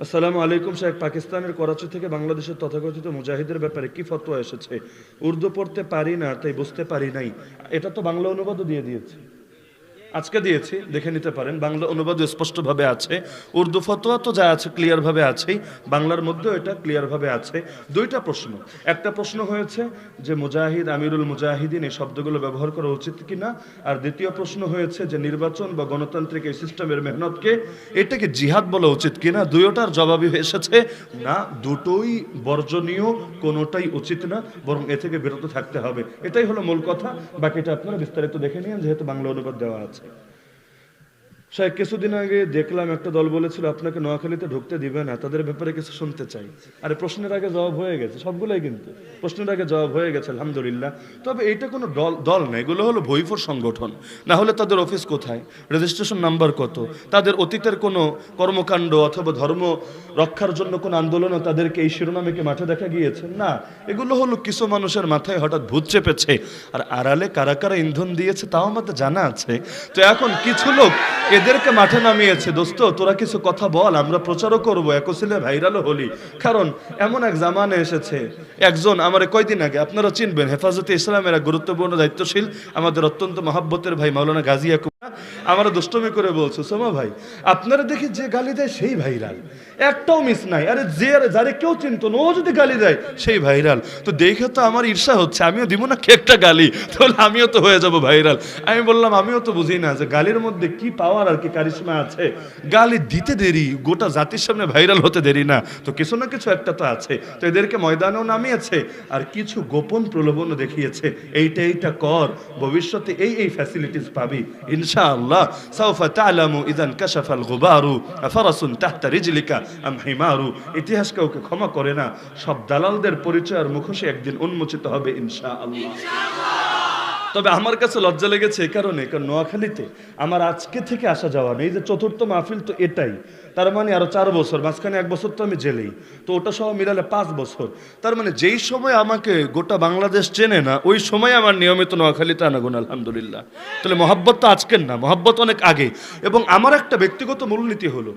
আসসালামু আলাইকুম শেখ। পাকিস্তানের করাচি থেকে বাংলাদেশের তথাকথিত মুজাহিদের ব্যাপারে কি ফতোয়া এসেছে? উর্দু পড়তে পারি না, তাই বুঝতে পারি নাই। এটা তো বাংলা অনুবাদও দিয়ে দিয়েছে, আজকে দিয়েছি, দেখে নিতে পারেন। বাংলা অনুবাদ স্পষ্টভাবে আছে, উর্দু ফতোয়া তো যা আছে ক্লিয়ারভাবে আছেই, বাংলার মধ্যেও এটা ক্লিয়ারভাবে আছে। দুইটা প্রশ্ন, একটা প্রশ্ন হয়েছে যে মুজাহিদ, আমিরুল মুজাহিদিন এই শব্দগুলো ব্যবহার করা উচিত কিনা, আর দ্বিতীয় প্রশ্ন হয়েছে যে নির্বাচন বা গণতান্ত্রিক এই সিস্টেমের মেহনতকে এটাকে জিহাদ বলা উচিত কিনা। দুইটার জবাবই এসেছে না, দুটোই বর্জনীয়, কোনোটাই উচিত না, বরং এ থেকে বিরত থাকতে হবে। এটাই হলো মূল কথা। বাকিটা আপনারা বিস্তারিত দেখে নিন, যেহেতু বাংলা অনুবাদ দেওয়া আছে। সাহেব, কিছুদিন আগে দেখলাম একটা দল বলেছিল আপনাকে নোয়াখালীতে ঢুকতে দিবে না, তাদের ব্যাপারে কিছু শুনতে চাই। আরে প্রশ্নের আগে জবাব হয়ে গেছে সবগুলোই, কিন্তু প্রশ্নের আগে জবাব হয়ে গেছে আলহামদুলিল্লাহ। তবে এটা কোনো দল দল না, এগুলো হলো ভৈফর সংগঠন। না হলে তাদের অফিস কোথায়, রেজিস্ট্রেশন নাম্বার কত, তাদের অতীতের কোনো কর্মকাণ্ড অথবা ধর্ম রক্ষার জন্য কোনো আন্দোলনও তাদেরকে এই শিরোনামে মাঠে দেখা গিয়েছে না। এগুলো হলো কিছু মানুষের মাথায় হঠাৎ ভূত চেপেছে, আর আড়ালে কারা কারা ইন্ধন দিয়েছে তাও আমাদের জানা আছে। তো এখন কিছু লোক এদেরকে মাঠে নামিয়েছে, দোস্ত তোরা কিছু কথা বল, আমরা প্রচারও করবো, একসিলে ভাইরালও হলি। কারণ এমন এক জামানে এসেছে, একজন আমার কয়দিন আগে, আপনারা চিনবেন, হেফাজতে ইসলামের এক গুরুত্বপূর্ণ দায়িত্বশীল আমাদের অত্যন্ত মহাব্বতের ভাই মাওলানা গাজী ইয়াকুব আমরা দুষ্টমি করে বলছো, সোমা ভাই আপনারা দেখি যে গালি দেয় সেই ভাইরাল, একটাও মিস নাই। আরে যে যারে কেউ চিনতো না, ও যদি গালি দেয় সেই ভাইরাল। তো দেখে তো আমার ঈর্ষা হচ্ছে, আমিও দিব না কি একটা গালি, তাহলে আমিও তো হয়ে যাব ভাইরাল। আমি বললাম আমিও তো বুঝি না যে গালির মধ্যে কি পাওয়ার আর কি কারিশমা আছে। গালি দিতে দেরি, গোটা জাতির সামনে ভাইরাল হতে দেরি না, তো কিছু না কিছু একটা তো আছে। তো এদেরকে ময়দানেও নামিয়েছে, আর কিছু গোপন প্রলোভনও দেখিয়েছে, এইটা কর, ভবিষ্যতে এই ফ্যাসিলিটিস পাবি ইনশাআল্লাহ। সাউফা তা'লামু ইযান কাশাফাল গুবারু আফারাসুন তাহতা রিজলিকা আম হিমারু। ইতিহাস কাউকে ক্ষমা করে না, সব দালালদের পরিচয় আর মুখোশ একদিন উন্মোচিত হবে ইনশাআল্লাহ। তবে আমার কাছে লজ্জা লেগেছে এই কারণে, কারণ নোয়াখালীতে আমার আজকে থেকে আসা যাওয়া নেই, যে চতুর্থ মাহফিল তো এটাই, তার মানে আরো 4 বছর, মাঝখানে 1 বছর তো আমি জেলেই, তো ওটা সহ মিলালে 5 বছর। তার মানে যেই সময় আমাকে গোটা বাংলাদেশ চেনে না, ওই সময় আমার নিয়মিত নোয়াখালীতে আনাগুন আলহামদুলিল্লাহ। তাহলে মহাব্বত তো আজকের না, মহাব্বত অনেক আগে। এবং আমার একটা ব্যক্তিগত মূলনীতি হলো,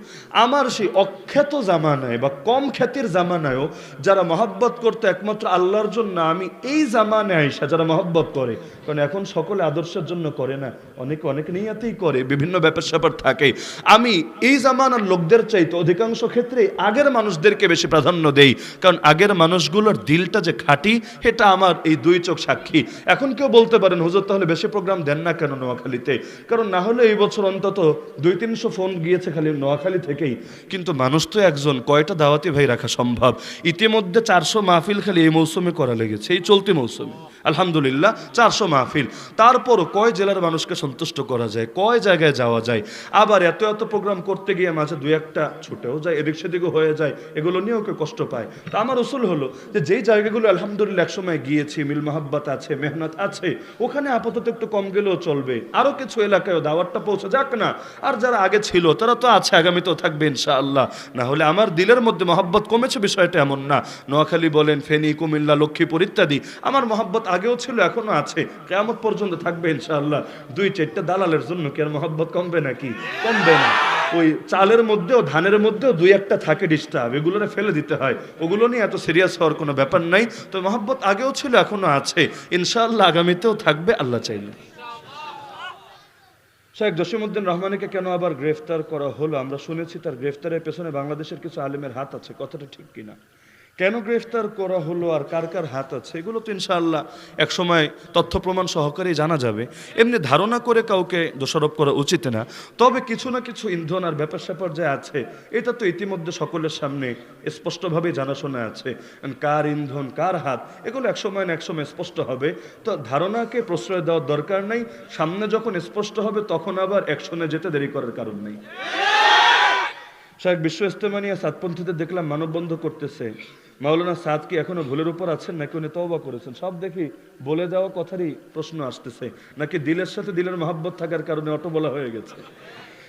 আমার সেই অখ্যাত জামানায় বা কম খ্যাতির জামানায়ও যারা মহাব্বত করতে একমাত্র আল্লাহর জন্য, আমি এই জামানায় আইসা যারা মহাব্বত করে, কারণ এখন সকলে আদর্শের জন্য করে না, অনেকে অনেক নিয়াতেই করে, বিভিন্ন ব্যাপার স্যাপার থাকে। আমি এই জামানার লোকদের চাইতে অধিকাংশ ক্ষেত্রে আগের মানুষদেরকে বেশি প্রাধান্য দেই, কারণ আগের মানুষগুলোর দিলটা যে খাঁটি, এটা আমার এই 2 চোখ সাক্ষী। এখন কেউ বলতে পারেন হুজুর তাহলে বেশি প্রোগ্রাম দেন না কেন নোয়াখালীতে? কারণ না হলে এই বছর অন্তত 200-300 ফোন গিয়েছে খালি নোয়াখালী থেকেই, কিন্তু মানুষ তো একজন, কয়টা দাওয়াতি ভাই রাখা সম্ভব? ইতিমধ্যে 400 মাহফিল খালি এই মৌসুমে করা লেগেছে, এই চলতি মৌসুমে আলহামদুলিল্লাহ 400 মাহফিল। তারপরও কয় জেলার মানুষকে সন্তুষ্ট করা যায়, কয় জায়গায় যাওয়া যায়? আবার এত প্রোগ্রাম করতে গিয়ে মাঝে 2-1টা ছুটেও যায়, এদিক সেদিকও হয়ে যায়, এগুলো নিয়েও কেউ কষ্ট পায়। তো আমার উসুল হলো যে যেই জায়গাগুলো আলহামদুলিল্লাহ একসময় গিয়েছি, মিল মাহাব্বাত আছে, মেহনত আছে, ওখানে আপাতত একটু কম গেলেও চলবে, আরও কিছু এলাকায়ও দাওয়াতটা পৌঁছে যাক না। আর যারা আগে ছিল তারা তো আছে, আগামীতেও থাকবে ইনশাআল্লাহ। না হলে আমার দিলের মধ্যে মহাব্বত কমেছে বিষয়টা এমন না। নোয়াখালী বলেন, ফেনী, কুমিল্লা, লক্ষ্মীপুর ইত্যাদি, আমার মহাব্বত আগেও ছিল, এখনো আছে, কিয়ামত পর্যন্ত থাকবে ইনশাআল্লাহ। 2-4টা দালালের জন্য কি আর মহাব্বত কমবে নাকি? কমবে না। ওই চালের মধ্যেও ধানের মধ্যেও 2-1টা থাকে ডিস্টার্ব, এগুলোরে ফেলে দিতে হয়, ওগুলো নিয়ে এত সিরিয়াস হওয়ার কোনো ব্যাপার নাই। তো মহাব্বত আগেও ছিল, এখনো আছে, ইনশাআল্লাহ আগামীতেও থাকবে আল্লাহ চাইলে। শেখ জসিমউদ্দিন রহমানকে কেন আবার গ্রেফতার করা হলো? আমরা শুনেছি তার গ্রেফতারের পেছনে বাংলাদেশের কিছু আলেমের হাত আছে, কথাটা ঠিক কিনা? কেন গ্রেফতার করা হলো আর কার কার হাত আছে, এগুলো তো ইনশাআল্লাহ একসময় তথ্য প্রমাণ সহকারে জানা যাবে। এমনি ধারণা করে কাউকে দোষারোপ করা উচিত না। তবে কিছু না কিছু ইন্ধন আর ব্যাপার স্যাপার যে আছে, এটা তো ইতিমধ্যে সকলের সামনে স্পষ্টভাবে জানাশোনা আছে। কার ইন্ধন, কার হাত, এগুলো একসময় না একসময় স্পষ্ট হবে। তো ধারণাকে প্রশ্রয় দেওয়ার দরকার নেই, সামনে যখন স্পষ্ট হবে তখন আবার অ্যাকশনে যেতে দেরি করার কারণ নেই। শেখ, বিশ্ব ইজতেমা নিয়ে সাতপন্থীদের দেখলাম মানববন্ধ করতেছে, মাওলানা সাদ কি এখনো ভুলের উপর আছেন নাকি উনি তওবা করেছেন? সব দেখি বলে দেওয়া কথারই প্রশ্ন আসতেছে, নাকি দিলের সাথে দিলের মহাব্বত থাকার কারণে অটো বলা হয়ে গেছে।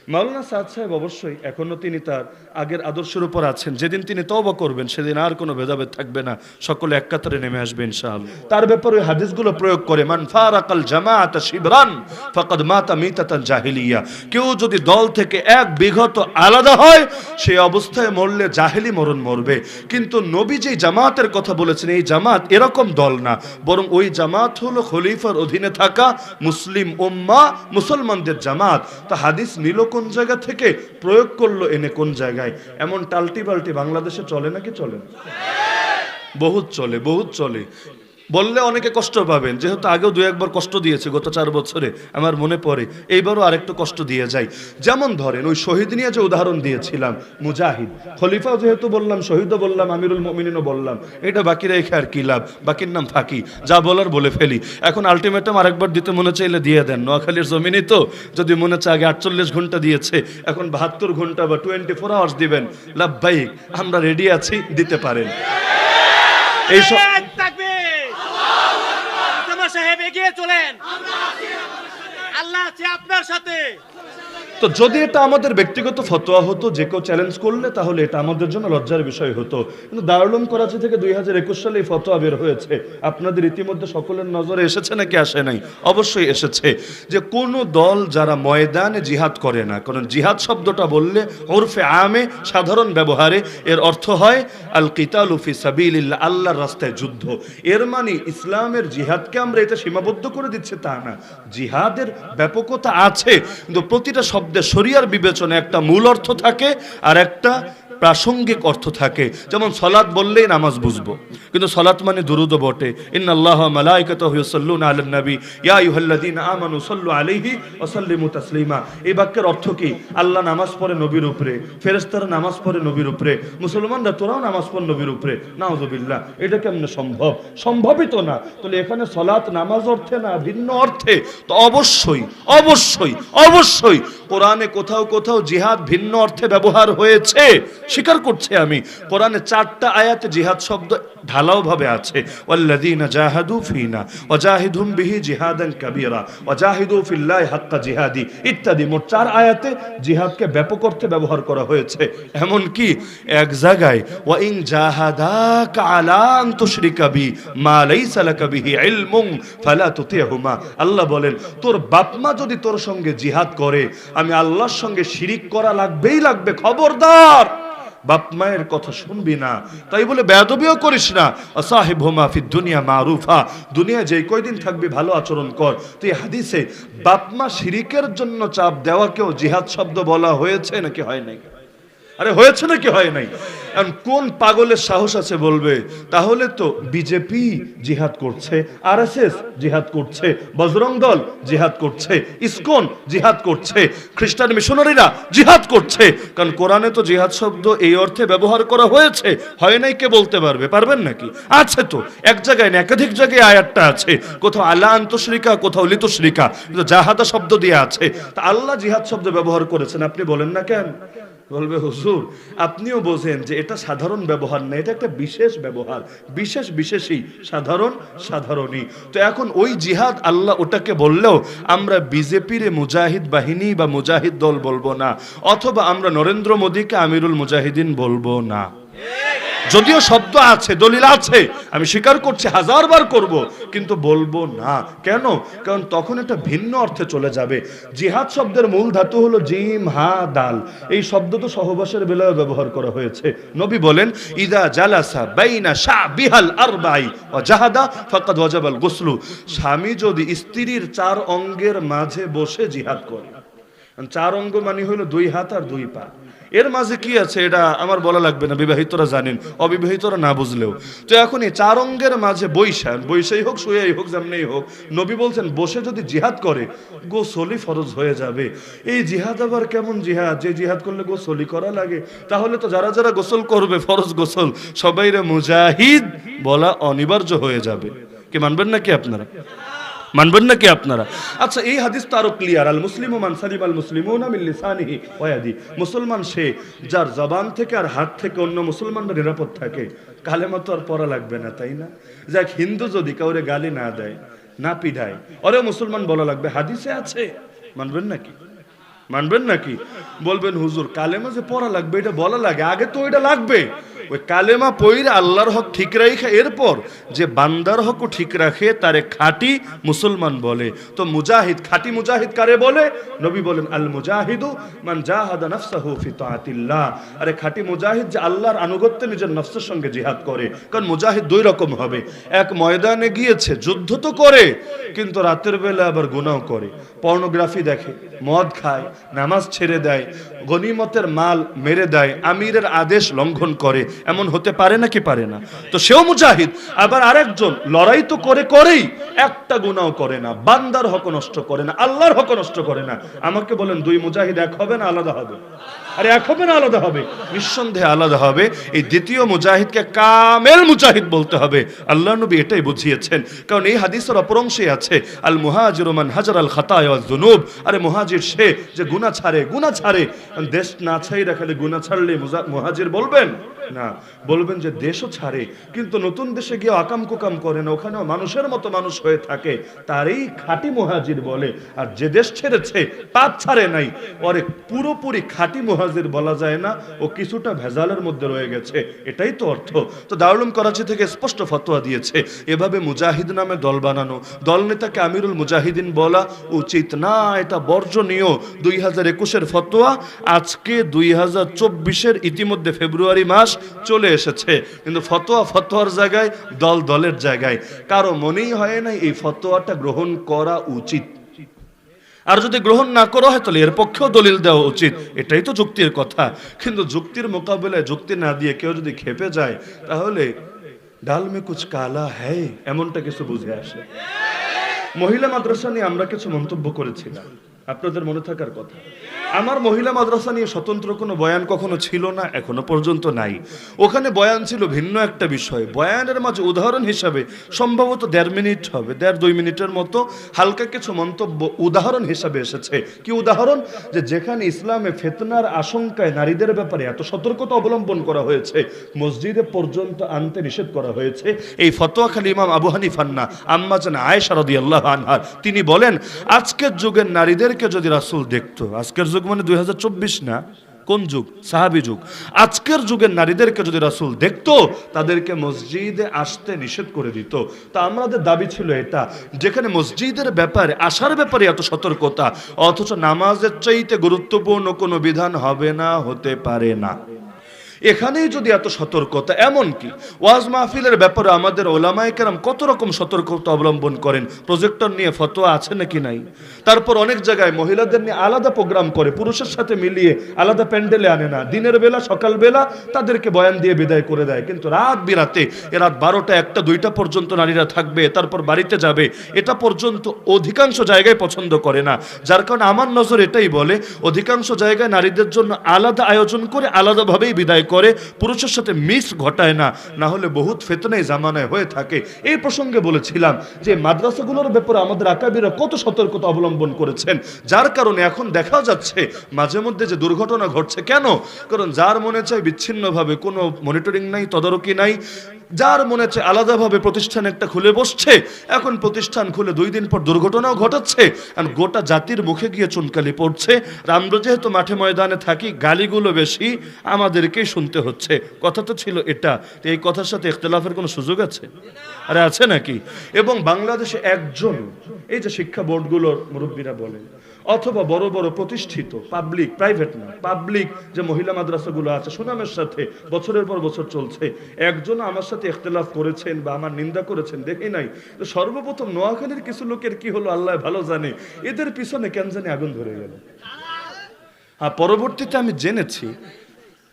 মাওলানা সাদ সাহেব অবশ্যই এখনো তিনি তার আগের আদর্শের উপর আছেন। যেদিন তিনি তওবা করবেন সেদিন আর কোনো ভেদাভেদ থাকবে না, সকলে এক কাতারে নেমে আসবে ইনশাআল্লাহ। তার ব্যাপারে ওই হাদিসগুলো প্রয়োগ করে, মান ফারাকাল জামাআত শিবরান ফাকাদ মাতা মিতাতান জাহিলিয়া, কেউ যদি দল থেকে এক বিঘত আলাদা হয় সেই অবস্থায় মরলে জাহেলি মরণ মরবে। কিন্তু নবী যে জামাতের কথা বলেছেন এই জামাত এরকম দল না, বরং ওই জামাত হলো খলিফার অধীনে থাকা মুসলিম উম্মাহ, মুসলমানদের জামাত। তা হাদিস নিল কোন জায়গা থেকে, প্রয়োগ করলো এনে কোন জায়গায়? এমন টাল্টি বাল্টি বাংলাদেশে চলে নাকি চলে? বহুত চলে, বহুত চলে। বললে অনেকে কষ্ট পাবেন, যেহেতু আগেও দু একবার কষ্ট দিয়েছে গত 4 বছরে, আমার মনে পড়ে এইবারও আরেকটু কষ্ট দিয়ে যাই। যেমন ধরেন ওই শহীদ নিয়ে যে উদাহরণ দিয়েছিলাম, মুজাহিদ খলিফাও যেহেতু বললাম, শহীদও বললাম, আমিরুল মুমিনিনও বললাম, এটা বাকি রেখে আর কি লাভ? বাকির নাম ফাঁকি, যা বলার বলে ফেলি। এখন আলটিমেটাম আরেকবার দিতে মনে চাইলে দিয়ে দেন, নোয়াখালীর জমিনই তো, যদি মনে চায় আগে 48 ঘন্টা দিয়েছে, এখন 72 ঘন্টা বা 24 আওয়ার্স দিবেন, লাভবাহিক, আমরা রেডি আছি, দিতে পারেন। এইসব সাহেব এগিয়ে চলেন, আল্লাহ আছে আপনার সাথে। তো যদি এটা আমাদের ব্যক্তিগত ফতোয়া হতো, যে কেউ চ্যালেঞ্জ করলে, তাহলে এটা আমাদের জন্য লজ্জার বিষয় হতো। কিন্তু দারুল উলুম করাচি থেকে 2021 সালে এই ফতোয়া বের হয়েছে। আপনাদের ইতিমধ্যে সকলের নজরে এসেছে নাকি আসে নাই? অবশ্যই এসেছে, যে কোন দল যারা ময়দানে জিহাদ করে না, কারণ জিহাদ শব্দটা বললে উরফে আমে, সাধারণ ব্যবহারে এর অর্থ হয় আল কিতালু ফি সাবিলিল্লাহ, আল্লাহর রাস্তায় যুদ্ধ। এর মানে ইসলামের জিহাদকে আমরা এটা সীমাবদ্ধ করে দিচ্ছি তা না, জিহাদের ব্যাপকতা আছে, কিন্তু প্রতিটা শব্দ শরিয়ার বিবেচনায় একটা মূল অর্থ থাকে আর একটা প্রাসঙ্গিক অর্থ থাকে। যেমন সলাত বললেই নামাজ বুঝবো, কিন্তু সলাত মানে দুরূদ বটে, ইন্নাল্লাহা ওয়া মালাইকাতাহু ইউসাল্লুনা আলান নবী ইয়া আইয়ুহাল্লাযীনা আমানু সাল্লু আলাইহি ওয়া সাল্লিমু তাসলিমা। এই বাক্যের অর্থ কি? আল্লাহ নামাজ পড়ে নবীর উপরে, ফেরেশতারা নামাজ পড়ে নবীর উপরে, মুসলমানরা তোরাও নামাজ পড় নবীর উপরে। নাউযুবিল্লাহ, এটা কেমনে সম্ভব? সম্ভবই তো না। তাহলে এখানে সলাত নামাজ অর্থে না, ভিন্ন অর্থে। তো অবশ্যই অবশ্যই অবশ্যই কোরআনে কোথাও কোথাও জিহাদ ভিন্ন অর্থে ব্যবহার হয়েছে, স্বীকার করছি আমি। কোরআনে 4টা আয়াতে জিহাদ শব্দ ঢালাও ভাবে আছে, ওয়াল্লাযীনা জাহাদু ফিনা ওয়াজাহিদহুম বিহি জিহাদান কাবীরা ওয়াজাহিদু ফিল্লাহি হাক্কা জিহাদি ইত্যাদি। মোট 4 আয়াতে জিহাদকে ব্যাপক অর্থে ব্যবহার করা হয়েছে। এমন কি এক জায়গায় ওয়া ইন জাহাদাকা আলা আন তুশরিকা বি মা লাইসা লাকা বিহি ইলমুন ফালা তুতিহুমা। আল্লাহ বলেন, তোর বাপ মা যদি তোর সঙ্গে জিহাদ করে, আমি আল্লাহর সঙ্গে শিরিক করা লাগবেই লাগবে, খবরদার বাপ মায়ের কথা শুনবি না। তাই বলে বেয়াদবিও করিস না। আসাহিবহুমা ফিদ দুনিয়া মারুফা, দুনিয়া যেই কয়দিন থাকবি ভালো আচরণ কর। তো এই হাদিসে বাপ মা শিরিকের জন্য চাপ দেওয়াকেও জিহাদ শব্দ বলা হয়েছে নাকি হয় নাই? আরে হয়েছে নাকি হয় নাই? এখন কোন পাগলের সাহস আছে বলবে তাহলে তো বিজেপি জিহাদ করছে, আরএসএস জিহাদ করছে, বজরং দল জিহাদ করছে, ইসকন জিহাদ করছে, খ্রিস্টান মিশনারিরা জিহাদ করছে। কারণ কোরআনে তো জিহাদ শব্দ এই অর্থে ব্যবহার করা হয়েছে। হয় নাই কে বলতে পারবে? পারবেন নাকি? আছে তো, এক জায়গায় না একাধিক জায়গায় আয়াতটা আছে, কোথাও আলা আন্তশরিকা, কোথাও লিতুশরিকা, কিন্তু জাহাদা শব্দ দিয়ে আছে। তা আল্লাহ জিহাদ শব্দ ব্যবহার করেছেন, আপনি বলেন না কেন? বলবে হুজুর আপনিও বোঝেন যে এটা সাধারণ ব্যবহার না, এটা একটা বিশেষ ব্যবহার, বিশেষ বিশেষই, সাধারণ সাধারণই। তো এখন ওই জিহাদ আল্লাহ ওটাকে বললেও আমরা বিজেপির মুজাহিদ বাহিনী বা মুজাহিদ দল বলবো না, অথবা আমরা নরেন্দ্র মোদীকে আমিরুল মুজাহিদিন বলবো না। যদিও শব্দ আছে, দলিল আছে, আমি স্বীকার করছি, 1000 বার করব, কিন্তু বলবো না। কেন? কারণ তখন এটা ভিন্ন অর্থে চলে যাবে। জিহাদ শব্দের মূল ধাতু হলো জিম হা দাল। এই শব্দ তো সহবাসের বেলায় ব্যবহার করা হয়েছে। নবী বলেন, ইদা জালাসা বাইনা শাবিহাল আরবাই ওয়া জাহাদা ফাকাদ ওয়াজাবাল গুসলু। স্বামী যদি স্ত্রীর 4 অঙ্গের মাঝে বসে জিহাদ করে, 4 অঙ্গ মানে হলো 2 হাত আর 2 পা, এর মাঝে কি আছে এটা আমার বলা লাগবে না, বিবাহিতরা জানেন, অবিবাহিতরা না বুঝলেও। তো এখন এই 4 অঙ্গের মাঝে বৈশাই হোক, শুয়েই হোক, যেমনই হোক, নবী বলছেন বসে যদি জিহাদ করে গোসলই ফরজ হয়ে যাবে। এই জিহাদ আবার কেমন জিহাদ যে জিহাদ করলে গোসলই করা লাগে? তাহলে তো যারা যারা গোসল করবে ফরজ গোসল, সবাইরে মুজাহিদ বলা অনিবার্য হয়ে যাবে। কি মানবেন নাকি আপনারা? মানবেন নাকি আপনারা? আচ্ছা, এই হাদিস তো আরো ক্লিয়ার, আল মুসলিমু মান সালিম আল মুসলিমুনা মিন লিসানিহি ওয়া ইয়াদি। মুসলমান সে যার জবান থেকে আর হাত থেকে অন্য মুসলমানরা নিরাপদ থাকে। কালেমা তো আর পড়া লাগবে না, তাই না? যাক, হিন্দু যদি কাউরে গালি না দেয়, না পিঠায়, ওরে মুসলমান বলা লাগবে, হাদিসে আছে। মানবেন নাকি? মানবেন নাকি? বলবেন হুজুর কালেমা যে পড়া লাগবে এটা বলা লাগে, আগে তো এটা লাগবে। ওই কালেমা পইরে আল্লাহর হক ঠিক রাখে, এরপর যে বান্দার হকও ঠিক রাখে তারে খাঁটি মুসলমান বলে। তো মুজাহিদ, খাঁটি মুজাহিদ কারে বলে? নবী বলেন আল মুজাহিদু মান জাহাদা নাফসাহু ফি তাআতিল্লাহ। আরে খাঁটি মুজাহিদ যে আল্লাহর আনুগত্যে নিজের নফসের সঙ্গে জিহাদ করে। কারণ মুজাহিদ দুই রকম হবে, এক ময়দানে গিয়েছে যুদ্ধ তো করে, কিন্তু রাতের বেলা আবার গুনাহ করে, পর্নোগ্রাফি দেখে, মদ খায়, নামাজ ছেড়ে দেয়, গনিমতের মাল মেরে দেয়, আমিরের আদেশ লঙ্ঘন করে। এমন হতে পারে নাকি পারে না? তো সেও মুজাহিদ। আবার আরেকজন লড়াই তো করেই একটা গুনাহ করে না, বান্দার হক নষ্ট করে না, আল্লাহর হক নষ্ট করে না। আমাকে বলেন দুই মুজাহিদ এক হবে না আলাদা হবে? আরে এক হবে না আলাদা হবে? নিঃসন্দেহে আলাদা হবে। এই দ্বিতীয় মুজাহিদকে কামেল মুজাহিদ বলতে হবে। আল্লাহ নবী এটাই বুঝিয়েছেন। কারণ এই হাদিসের অপর অংশে আছে আল মুহাজিরু মান হাজার আল খাতায়া ওয়াজ যুনুব। আরে মুহাজির সে যে গুনাহ ছাড়ে। দেশ না ছাইরা খালি গুনাহ ছাড়লে মুহাজির বলবেন না, বলবেন যে দেশও ছাড়ে কিন্তু নতুন দেশে গিয়ে আকাম কুকাম করে না, ওখানেও মানুষের মতো মানুষ হয়ে থাকে, তারই খাঁটি মুহাজির বলে। আর যে দেশ ছেড়েছে, পাপ ছাড়ে নাই, ওরে পুরোপুরি খাঁটি মুহাজির বলা যায় না, ও কিছুটা ভেজালের মধ্যে রয়ে গেছে, এটাই তো অর্থ। তো দারুল উলুম করাচি থেকে স্পষ্ট ফতোয়া দিয়েছে এভাবে মুজাহিদ নামে দল বানানো, দল নেতাকে আমিরুল মুজাহিদিন বলা উচিত না, এটা বর্জনীয়। 2021-এর ফতোয়া, আজকে 2024-এর ইতিমধ্যে ফেব্রুয়ারি মাস চলে এসেছে, কিন্তু ফতোয়ার জায়গায়, দলের জায়গায়। কারো মনেই হয় না এই ফতোয়াটা গ্রহণ করা উচিত। আর যদি গ্রহণ না করা হয় তাহলে এর পক্ষেও দলিল দেওয়া উচিত, এটাই তো যুক্তির কথা। কিন্তু যুক্তির মোকাবেলায় যুক্তি না দিয়ে কেউ যদি খেপে যায়, তাহলে ডাল মে কুছ কালা হ্যায় এমনটা কিছু বুঝে আসে। মহিলা মাদ্রাসা নিয়ে আমরা কিছু মন্তব্য করেছিলাম, আপনাদের মনে থাকার কথা। আমার মহিলা মাদ্রাসা নিয়ে স্বতন্ত্র কোনো বয়ান কখনো ছিল না, এখনো পর্যন্ত নাই। ওখানে বয়ান ছিল ভিন্ন একটা বিষয়। বয়ানের মাঝে উদাহরণ হিসাবে সম্ভবত 1.5 মিনিট হবে, 1.5-2 মিনিটের মতো হালকা কিছু মন্তব্য উদাহরণ হিসাবে এসেছে। কি উদাহরণ? যে যেখানে ইসলামে ফিতনার আশঙ্কায় নারীদের ব্যাপারে এত সতর্কতা অবলম্বন করা হয়েছে, মসজিদে পর্যন্ত আনতে নিষেধ করা হয়েছে, এই ফতোয়া খালি ইমাম আবু হানিফার না, আম্মা জান আয়েশা রাদিয়াল্লাহু আনহা তিনি বলেন আজকের যুগের নারীদেরকে যদি রাসূল দেখতো, আজকের যুগ মানে 2024 না, কোন যুগ? সাহাবী যুগ। আজকের যুগের নারীদেরকে যদি রাসূল দেখতো, তাদেরকে মসজিদে আসতে নিষেধ করে দিত। তা আমাদের দাবি ছিল এটা, যেখানে মসজিদের ব্যাপারে, আসার ব্যাপারে এত সতর্কতা, অথচ নামাজের চাইতে গুরুত্বপূর্ণ কোনো বিধান হবে না, হতে পারে না। এখানেই যদি এত সতর্কতা, এমন কি ওয়াজ মাহফিলের ব্যাপারে আমাদের ওলামায়ে কেরাম কত রকম সতর্কতা অবলম্বন করেন। প্রজেক্টর নিয়ে ফতোয়া আছে নাকি নাই? তারপর অনেক জায়গায় মহিলাদের নিয়ে আলাদা প্রোগ্রাম করে, পুরুষের সাথে মিলিয়ে আলাদা প্যান্ডেলে আনে না, দিনের বেলা সকালবেলা তাদেরকে বয়ান দিয়ে বিদায় করে দেয়, কিন্তু রাত বিরাতে, রাত 12টা 1টা 2টা পর্যন্ত নারীরা থাকবে, তারপর বাড়িতে যাবে, এটা পর্যন্ত অধিকাংশ জায়গায় পছন্দ করে না। যার কারণে আমার নজর এটাই বলে, অধিকাংশ জায়গায় নারীদের জন্য আলাদা আয়োজন করে আলাদাভাবেই বিদায় করে, পুরুষের সাথে মিক্স ঘটায় না, না হলে বহুত ফিতনায় জামানায় হয়ে থাকে। এই প্রসঙ্গে বলেছিলাম যে মাদ্রাসাগুলোর ব্যাপারে আমাদের আকাবিরা কত সতর্কতা অবলম্বন করেছেন, যার কারণে এখন দেখা যাচ্ছে মাঝে মধ্যে যে দুর্ঘটনা ঘটছে। কেন? কারণ যার মনে চায় বিচ্ছিন্নভাবে, কোনো মনিটরিং নাই, তদারকি নাই, যার মনে চায় আলাদাভাবে প্রতিষ্ঠান একটা খুলে বসছে, এখন প্রতিষ্ঠান খুলে 2 দিন পর দুর্ঘটনাও ঘটাচ্ছে, আর গোটা জাতির মুখে গিয়ে চুনকালি পড়ছে। আমরা যেহেতু মাঠে ময়দানে থাকি, গালিগুলো বেশি আমাদেরকেই শুনতে হচ্ছে। কথা তো ছিল এটা, তো এই কথার সাথে ইখতিলাফের কোনো সুযোগ আছে? আরে আছে নাকি? এবং বাংলাদেশে একজন, এই যে শিক্ষা বোর্ডগুলোর মুরব্বীরা বলেন, অথবা বড় বড় প্রতিষ্ঠিত পাবলিক, প্রাইভেট না, পাবলিক যে মহিলা মাদ্রাসাগুলো আছে, সুনামের সাথে বছরের পর বছর চলছে, একজন আমার সাথে ইখতিলাফ করেছেন বা আমার নিন্দা করেছেন দেখি নাই। তো সর্বপ্রথম নোয়াখালীর কিছু লোকের কি হলো আল্লাহ ভালো জানে, এদের পিছনে কেন জানি আগুন ধরে গেল। আর পরবর্তীতে আমি জেনেছি,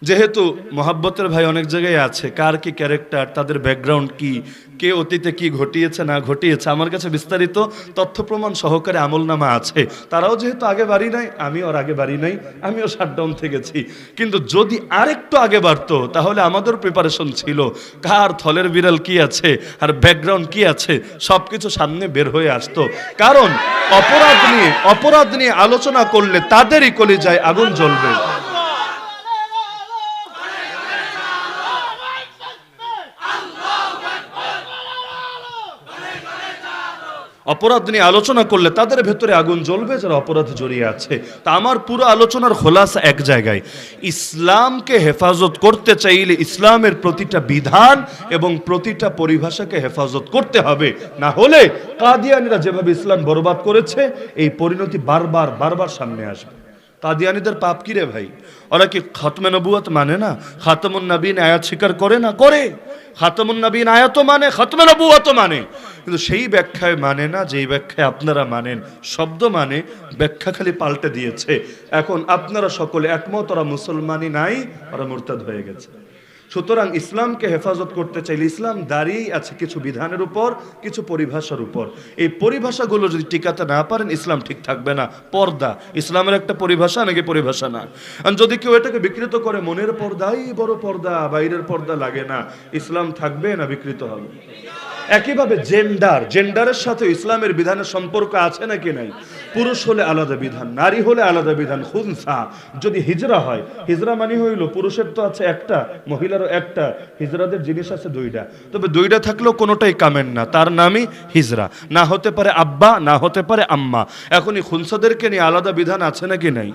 যেহেতু মোহাব্বতের ভাই অনেক জায়গায় আছে, কার কি ক্যারেক্টার, তাদের ব্যাকগ্রাউন্ড কি, কে অতীতে কি ঘটিয়েছে না ঘটিয়েছে, আমার কাছে বিস্তারিত তথ্য প্রমাণ সহকারে আমলনামা আছে। তারাও যেহেতু আগে বাড়ি নাই, আমিও আর আগে বাড়ি নাই, আমিও শাটডাউন থেকেছি। কিন্তু যদি আরেকটু আগে বাড়তো, তাহলে আমাদের প্রিপারেশন ছিল কার থলের বিড়াল কি আছে আর ব্যাকগ্রাউন্ড কি আছে, সবকিছু সামনে বের হয়ে আসতো। কারণ অপরাধ নিয়ে আলোচনা করলে তাদেরই কলিজায় আগুন জ্বলবে। অপরাধ নিয়ে আলোচনা করলে তাদের ভেতরে আগুন জ্বলবে যারা অপরাধে জড়িয়ে আছে। তা আমার পুরো আলোচনার খোলাসা এক জায়গায়, ইসলামকে হেফাজত করতে চাইলে ইসলামের প্রতিটা বিধান এবং প্রতিটা পরিভাষাকে হেফাজত করতে হবে, না হলে কাদিয়ানীরা যেভাবে ইসলাম বরবাদ করেছে এই পরিণতি বারবার বারবার সামনে আসবে। কাদিয়ানীদের পাপ কি রে ভাই? ওরা কি খাতমে নবুয়ত মানে না? খাতামুন নবীন আয়াত স্বীকার করে না? করে। খাতামুন নবীন আয়াত মানে, খাতমে নবুয়ত মানে, কিন্তু সেই ব্যাখ্যায় মানে না যেই ব্যাখ্যায় আপনারা মানেন। শব্দ মানে, ব্যাখ্যা খালি পাল্টে দিয়েছে। এখন আপনারা সকলে একমত ওরা মুসলমানই নাই, ওরা মুরতাদ হয়ে গেছে। সুতরাং ইসলামকে হেফাজত করতে চাইলে ইসলাম দাঁড়িয়েই আছে কিছু বিধানের উপর, কিছু পরিভাষার উপর। এই পরিভাষাগুলো যদি টিকাতে না পারেন ইসলাম ঠিক থাকবে না। পর্দা ইসলামের একটা পরিভাষা নাকি পরিভাষা না? আর যদি কেউ এটাকে বিকৃত করে মনের পর্দাই বড় পর্দা, বাইরের পর্দা লাগে না, ইসলাম থাকবে না বিকৃত হবে। একইভাবে জেন্ডারের সাথে ইসলামের বিধানের সম্পর্ক আছে নাকি নাই? পুরুষ হলে আলাদা বিধান, নারী হলে আলাদা বিধান। খুনসা যদি হিজরা হয়, হিজরা মানে হইল পুরুষের তো আছে একটা, মহিলারও একটা, হিজরাদের জিনিস আছে দুইটা। তবে দুইটা থাকলেও কোনোটাই কামেন না, তার নামই হিজরা। না হতে পারে আব্বা, না হতে পারে আম্মা। এখন এই খুনসাদেরকে নিয়ে আলাদা বিধান আছে নাকি নাই?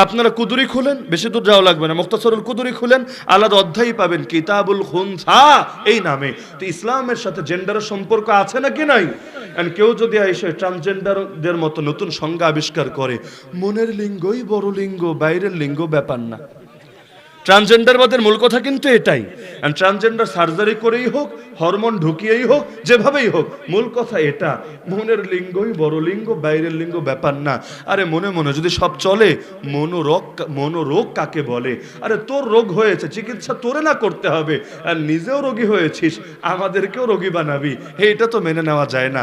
আপনারা কুদুরি খুলেন, বেশি দূর যাওয়া লাগবে না, মুখতাসরুল কুদুরি খুলেন, আলাদা অধ্যায় পাবেন কিতাবুল খুনসা এই নামে। তো ইসলামের সাথে জেন্ডারের সম্পর্ক আছে নাকি নাই? এন্ড কেউ যদি এসে ট্রান্সজেন্ডারদের মতো নতুন সংজ্ঞা আবিষ্কার করে, মনের লিঙ্গই বড় লিঙ্গ, বাইরের লিঙ্গ ব্যাপার না। ট্রান্সজেন্ডারবাদের মূল কথা কিন্তু এটাই। ট্রান্সজেন্ডার সার্জারি করেই হোক, হরমোন ঢুকিয়েই হোক, যেভাবেই হোক, মূল কথা এটা, মনের লিঙ্গই বড় লিঙ্গ, বাইরের লিঙ্গ ব্যাপার না। আরে মনে মনে যদি সব চলে, মনোরোগ কাকে বলে? আরে তোর রোগ হয়েছে, চিকিৎসা তোরে না করতে হবে, আর নিজেও রোগী হয়েছিস, আমাদেরকেও রোগী বানাবি, এটা তো মেনে নেওয়া যায় না।